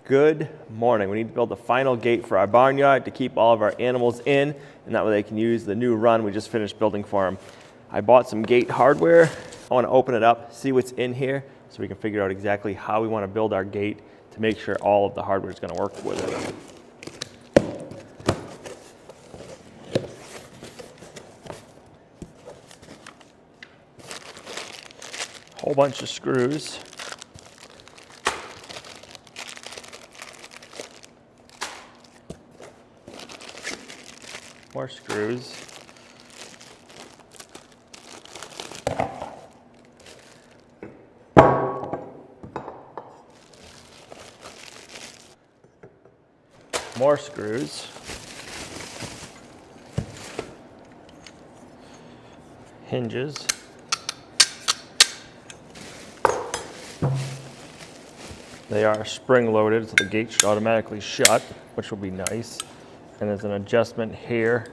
Good morning. We need to build the final gate for our barnyard to keep all of our animals in, and that way they can use the new run we just finished building for them. I bought some gate hardware. I want to open it up, see what's in here, so we can figure out exactly how we want to build our gate to make sure all of the hardware is going to work with it. Whole bunch of screws. More screws. More screws. Hinges. They are spring loaded, so the gate should automatically shut, which will be nice. And there's an adjustment here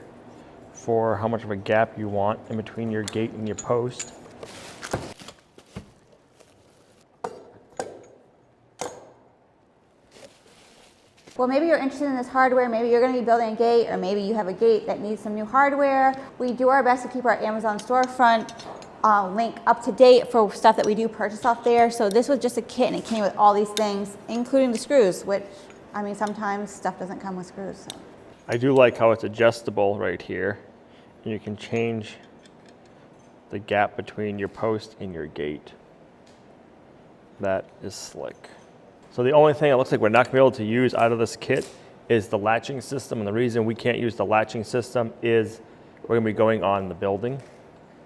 for how much of a gap you want in between your gate and your post. Well, maybe you're interested in this hardware, maybe you're going to be building a gate, or maybe you have a gate that needs some new hardware. We do our best to keep our Amazon storefront link up to date for stuff that we do purchase off there. So this was just a kit, and it came with all these things, including the screws, which, I mean, sometimes stuff doesn't come with screws. So. I do like how it's adjustable right here, and you can change the gap between your post and your gate. That is slick. So the only thing it looks like we're not going to be able to use out of this kit is the latching system, and the reason we can't use the latching system is we're going to be going on the building.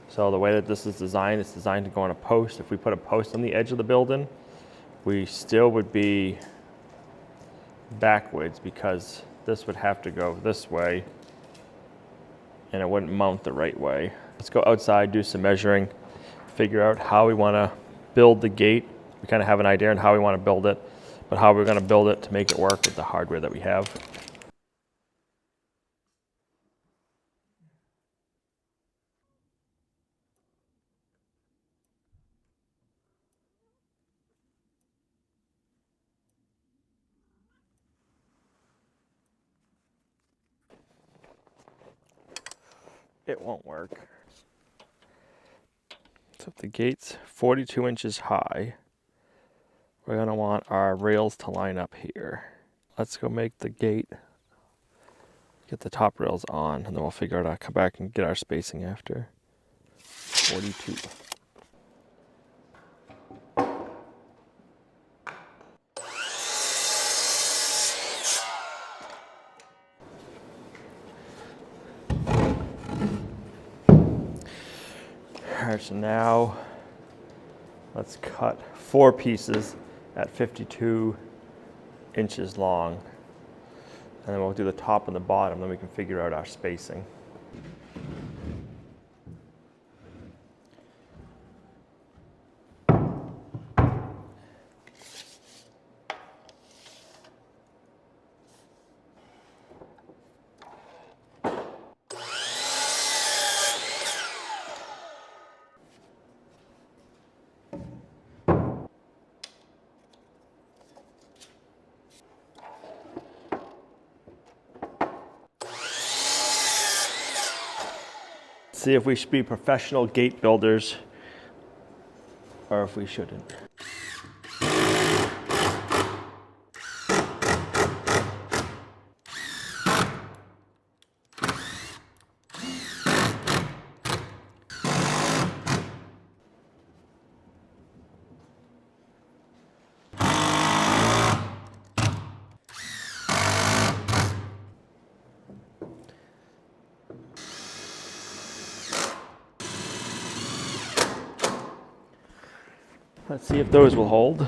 So the way that this is designed, it's designed to go on a post. If we put a post on the edge of the building, we still would be backwards because this would have to go this way and it wouldn't mount the right way. Let's go outside, do some measuring, figure out how we want to build the gate. We kind of have an idea on how we want to build it, but how we're going to build it to make it work with the hardware that we have. It won't work. So if the gate's 42 inches high, we're going to want our rails to line up here. Let's go make the gate, get the top rails on, and then we'll figure out how to come back and get our spacing after. 42. All right, so now let's cut 4 pieces at 52 inches long. And then we'll do the top and the bottom, then we can figure out our spacing. See if we should be professional gate builders or if we shouldn't. Let's see if those will hold.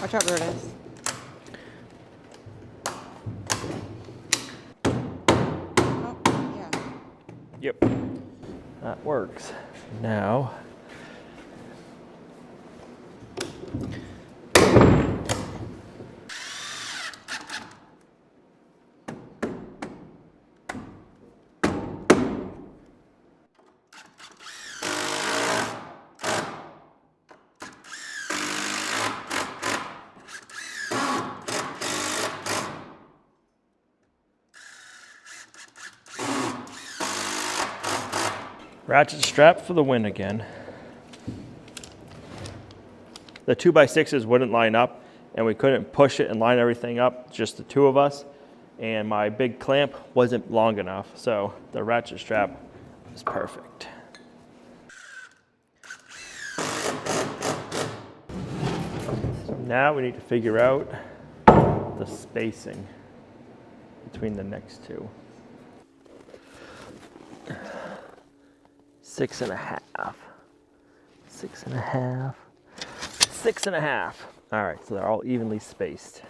Watch out, Brutus. Oh, yeah. Yep, that works. Now, Ratchet strap for the win again. The 2x6s wouldn't line up, and we couldn't push it and line everything up, just the two of us. And my big clamp wasn't long enough, so the ratchet strap is perfect. So now we need to figure out the spacing between the next two. 6.5, 6.5, 6.5. All right, so they're all evenly spaced.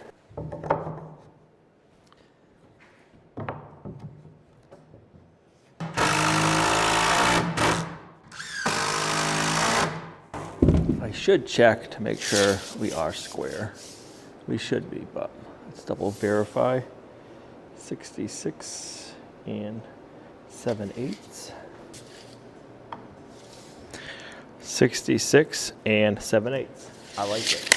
I should check to make sure we are square. We should be, but let's double verify. 66 and 7/8. 66 and 7/8. I like it.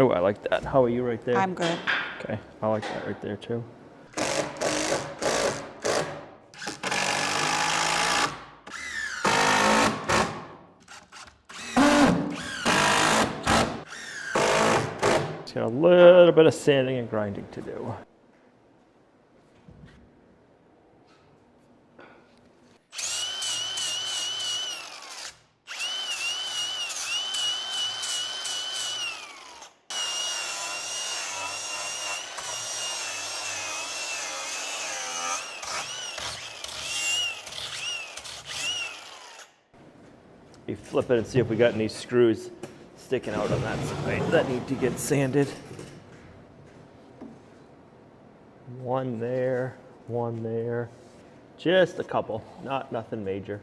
Oh, I like that. How are you right there? I'm good. Okay, I like that right there too. It's got a little bit of sanding and grinding to do. You flip it and see if we got any screws sticking out on that side that need to get sanded. One there, just a couple, nothing major.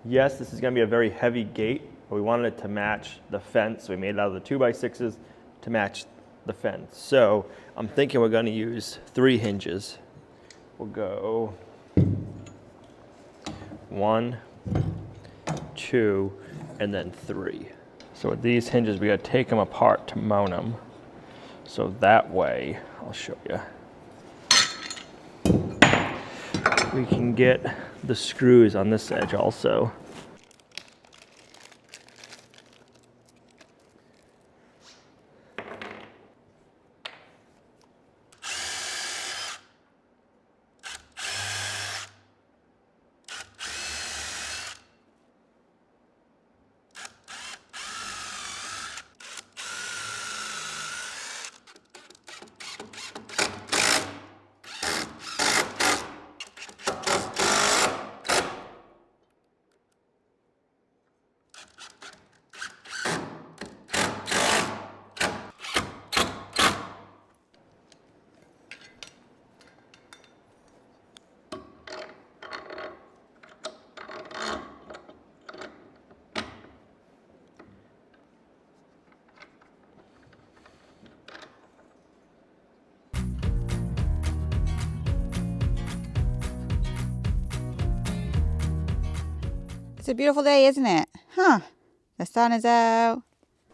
Yes, this is going to be a very heavy gate, but we wanted it to match the fence. So we made it out of the 2x6s to match the fence. So I'm thinking we're going to use 3 hinges. We'll go 1, 2, and then 3. So with these hinges, we got to take them apart to mount them. So that way, I'll show you. We can get the screws on this edge also. It's a beautiful day, isn't it? Huh. The sun is out.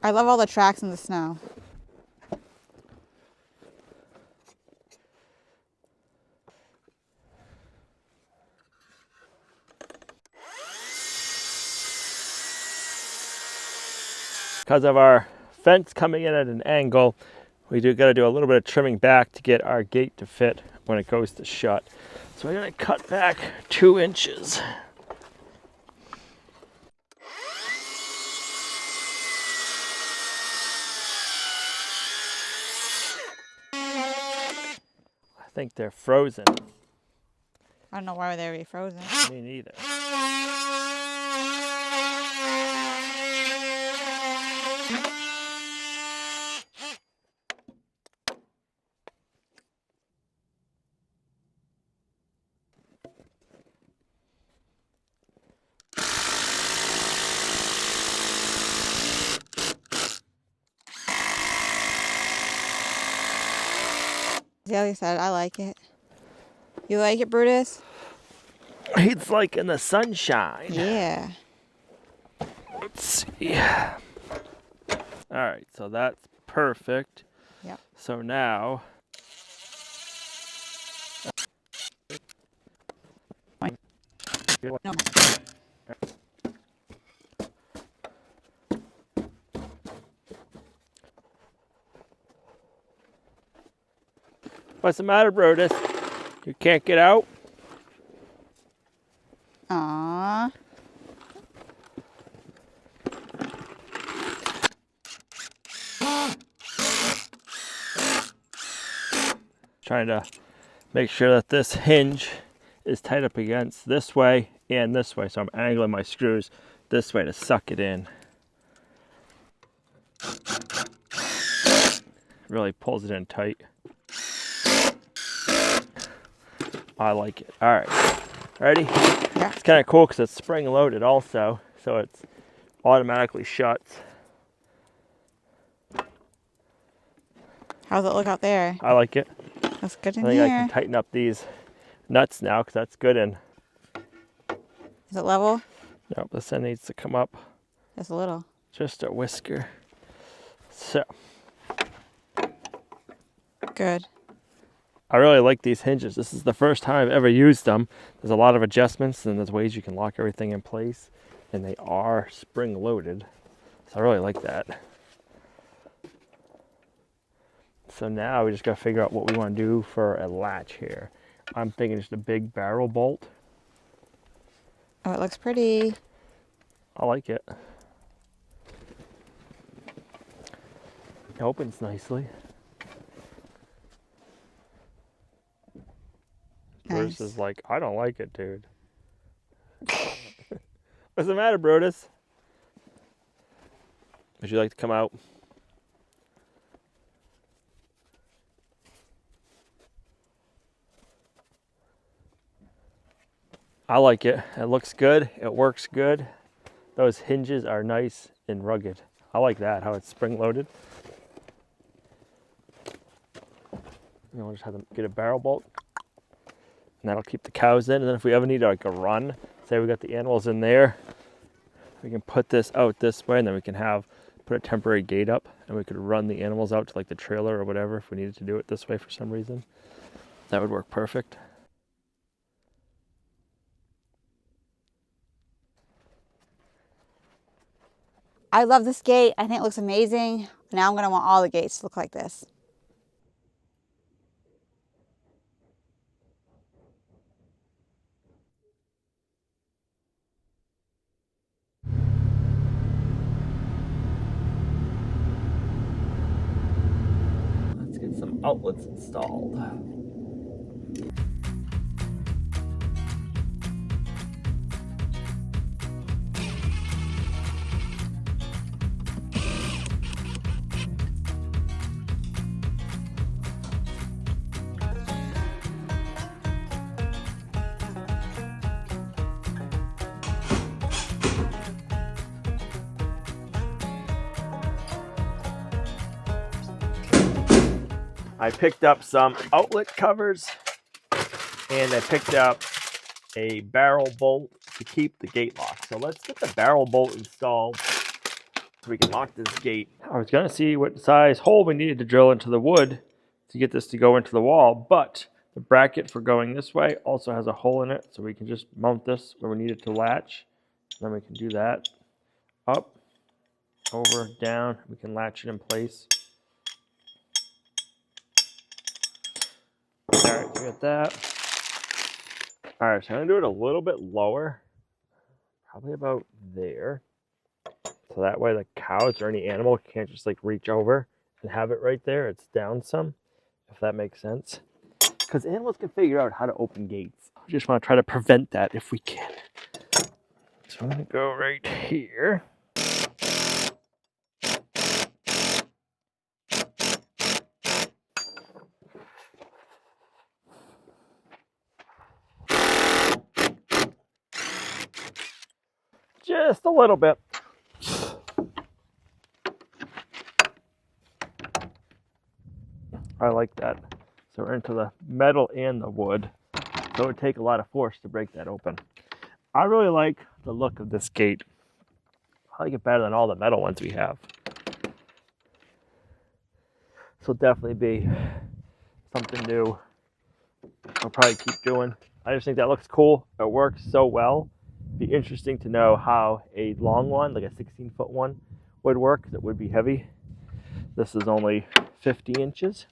I love all the tracks in the snow. Because of our fence coming in at an angle, we got to do a little bit of trimming back to get our gate to fit when it goes to shut. So we're going to cut back 2 inches. I think they're frozen. I don't know why they would be frozen. Me neither. Zelly said, I like it. You like it, Brutus? It's like in the sunshine. Yeah. Let's see. All right, so that's perfect. Yep. So now, No. what's the matter, Brutus? You can't get out? Aww. Trying to make sure that this hinge is tight up against this way and this way. So I'm angling my screws this way to suck it in. Really pulls it in tight. I like it. All right, ready? Yeah. It's kind of cool because it's spring loaded also, so it's automatically shuts. How's it look out there? I like it. That's good I in think I here. can tighten up these nuts now because that's good. And Is it level? nope, this end needs to come up Just a little. just a whisker. So Good. I really like these hinges. This is the first time I've ever used them. There's a lot of adjustments and there's ways you can lock everything in place, and they are spring loaded. So I really like that. So now we just got to figure out what we want to do for a latch here. I'm thinking just a big barrel bolt. Oh, it looks pretty. I like it. It opens nicely. Brutus Nice. is like, I don't like it, dude. What's the matter, Brutus? Would you like to come out? I like it. It looks good. It works good. Those hinges are nice and rugged. I like that, how it's spring loaded. And we'll just have to get a barrel bolt. And that'll keep the cows in. And then if we ever need like a run, say we got the animals in there, we can put this out this way, and then we can put a temporary gate up, and we could run the animals out to like the trailer or whatever if we needed to do it this way for some reason. That would work perfect. I love this gate. I think it looks amazing. Now I'm going to want all the gates to look like this. Let's get some outlets installed. I picked up some outlet covers, and I picked up a barrel bolt to keep the gate locked. So let's get the barrel bolt installed so we can lock this gate. I was going to see what size hole we needed to drill into the wood to get this to go into the wall, but the bracket for going this way also has a hole in it, so we can just mount this where we need it to latch. Then we can do that. Up, over, down. We can latch it in place. All right, so we got that. All right, so I'm gonna do it a little bit lower, probably about there. So that way the cows or any animal can't just like reach over and have it right there. It's down some, if that makes sense. Because animals can figure out how to open gates. I just want to try to prevent that if we can. So I'm going to go right here. Just a little bit. I like that. So we're into the metal and the wood. So it would take a lot of force to break that open. I really like the look of this gate. I like it better than all the metal ones we have. This will definitely be something new I'll probably keep doing. I just think that looks cool. It works so well. It'd be interesting to know how a long one, like a 16-foot one, would work that would be heavy. This is only 50 inches.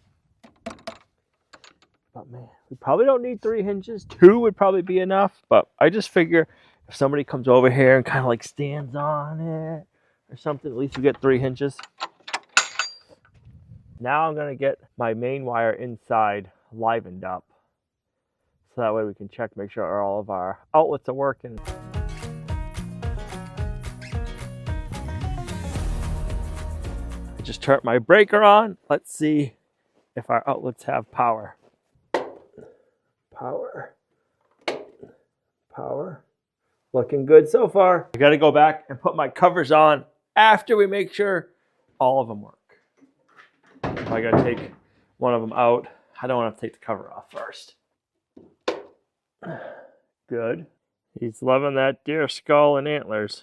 But man, we probably don't need 3 hinges. 2 would probably be enough. But I just figure if somebody comes over here and kind of like stands on it or something, at least we get 3 hinges. Now I'm going to get my main wire inside livened up. So that way we can check, make sure all of our outlets are working. I just turned my breaker on. Let's see if our outlets have power. Power. Looking good so far. I got to go back and put my covers on after we make sure all of them work. I got to take one of them out. I don't want to take the cover off first. Good. He's loving that deer skull and antlers.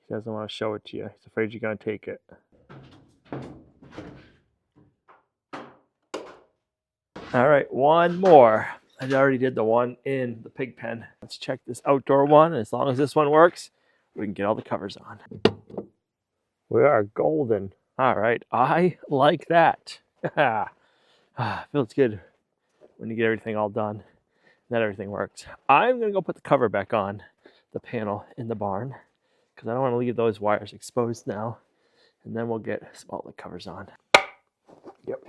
He doesn't want to show it to you. He's afraid you're going to take it. All right, one more. I already did the one in the pig pen. Let's check this outdoor one. As long as this one works, we can get all the covers on. We are golden. All right, I like that. Feels good when you get everything all done. That everything works. I'm going to go put the cover back on the panel in the barn because I don't want to leave those wires exposed now. And then we'll get some outlet covers on. Yep.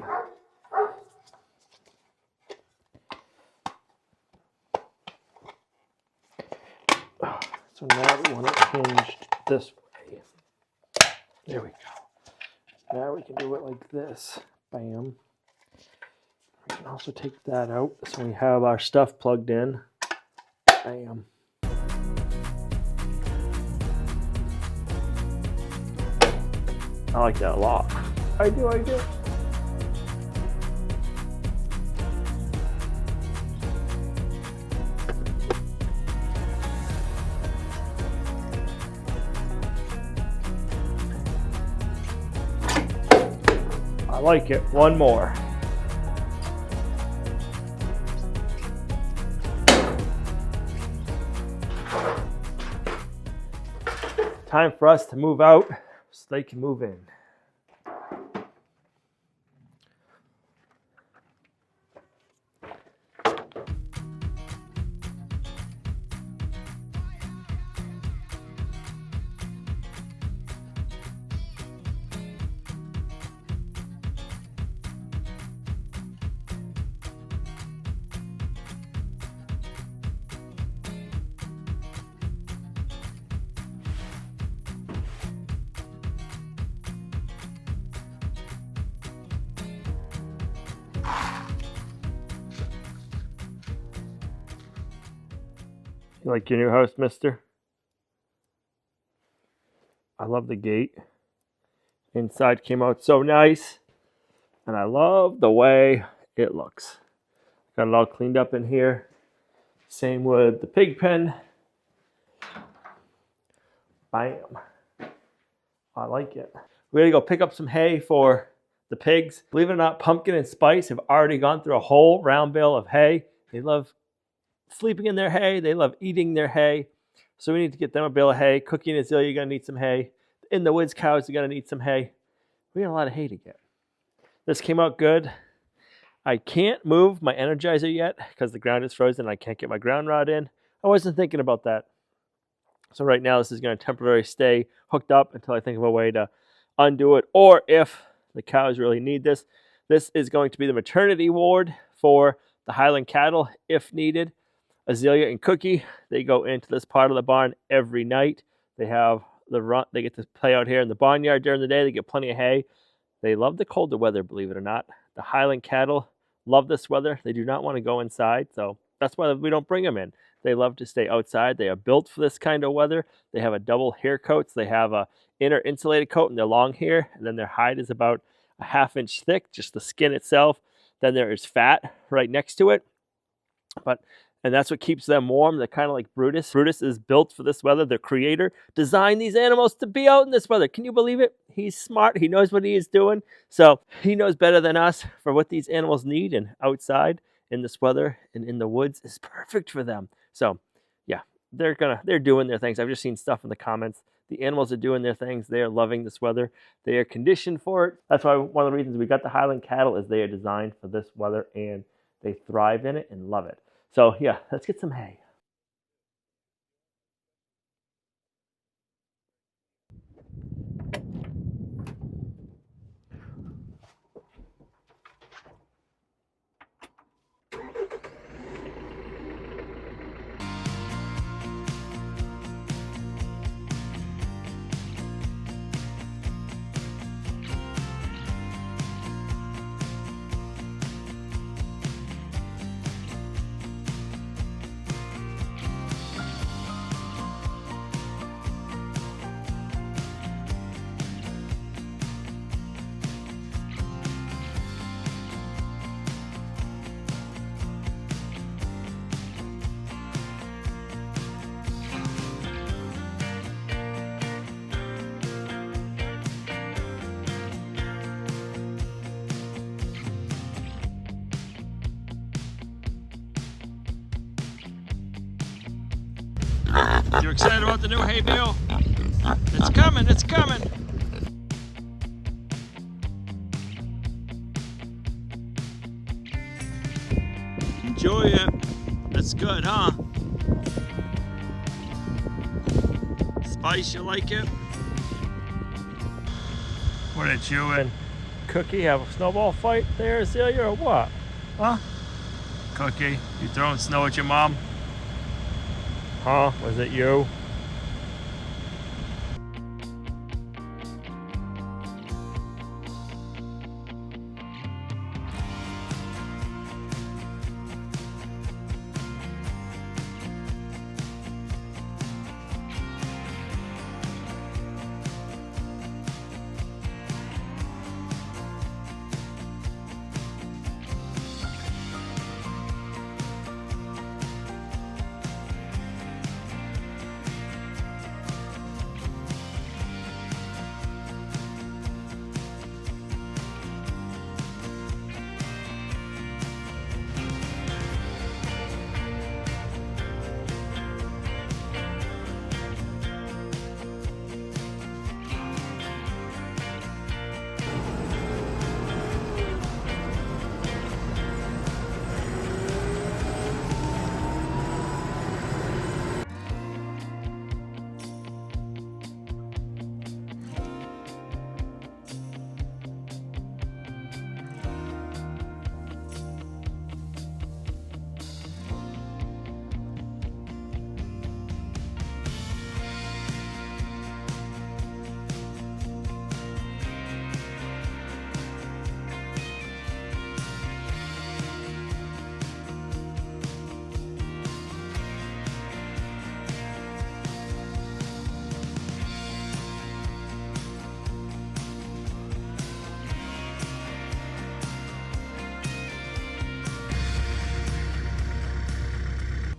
So now we want it hinged this way. There we go. Now we can do it like this. Bam. We can also take that out so we have our stuff plugged in. Bam. I like that a lot. I do. I like it. One more. Time for us to move out so they can move in. You like your new house, mister? I love the gate. Inside came out so nice. And I love the way it looks. Got it all cleaned up in here. Same with the pig pen. Bam. I like it. We're gonna go pick up some hay for the pigs. Believe it or not, Pumpkin and Spice have already gone through a whole round bale of hay. They love sleeping in their hay. They love eating their hay. So we need to get them a bale of hay. Cookie and Azalea, you're going to need some hay. In the woods, cows are going to need some hay. We got a lot of hay to get. This came out good. I can't move my Energizer yet because the ground is frozen. I can't get my ground rod in. I wasn't thinking about that. So right now this is going to temporarily stay hooked up until I think of a way to undo it. Or if the cows really need this, this is going to be the maternity ward for the Highland cattle if needed. Azalea and Cookie, they go into this part of the barn every night. They have the run. They get to play out here in the barnyard during the day. They get plenty of hay. They love the colder weather, believe it or not. The Highland cattle love this weather. They do not want to go inside, so that's why we don't bring them in. They love to stay outside. They are built for this kind of weather. They have a double hair coats. They have a inner insulated coat in their long hair, and then their hide is about a ½ inch thick, just the skin itself. Then there is fat right next to it. And that's what keeps them warm. They're kind of like Brutus. Brutus is built for this weather. The creator designed these animals to be out in this weather. Can you believe it? He's smart. He knows what he is doing. So he knows better than us for what these animals need. And outside in this weather and in the woods is perfect for them. So yeah, they're doing their things. I've just seen stuff in the comments. The animals are doing their things. They are loving this weather. They are conditioned for it. That's why one of the reasons we got the Highland cattle is they are designed for this weather and they thrive in it and love it. So yeah, let's get some hay. You excited about the new hay bale? It's coming, it's coming. Enjoy it. That's good, huh? Spice, you like it? What did you and Cookie have a snowball fight there, Celia, or what? Huh? Cookie, you throwing snow at your mom? Huh? Was it you?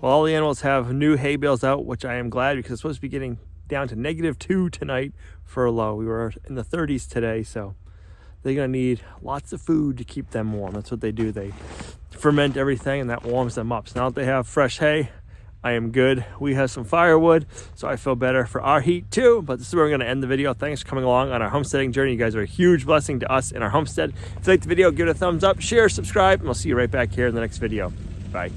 Well, all the animals have new hay bales out, which I am glad because it's supposed to be getting down to -2 tonight for a low. We were in the 30s today, so they're gonna need lots of food to keep them warm. That's what they do. They ferment everything and that warms them up. So now that they have fresh hay, I am good. We have some firewood, so I feel better for our heat too. But this is where we're going to end the video. Thanks for coming along on our homesteading journey. You guys are a huge blessing to us in our homestead. If you liked the video, give it a thumbs up, share, subscribe, and we'll see you right back here in the next video. Bye.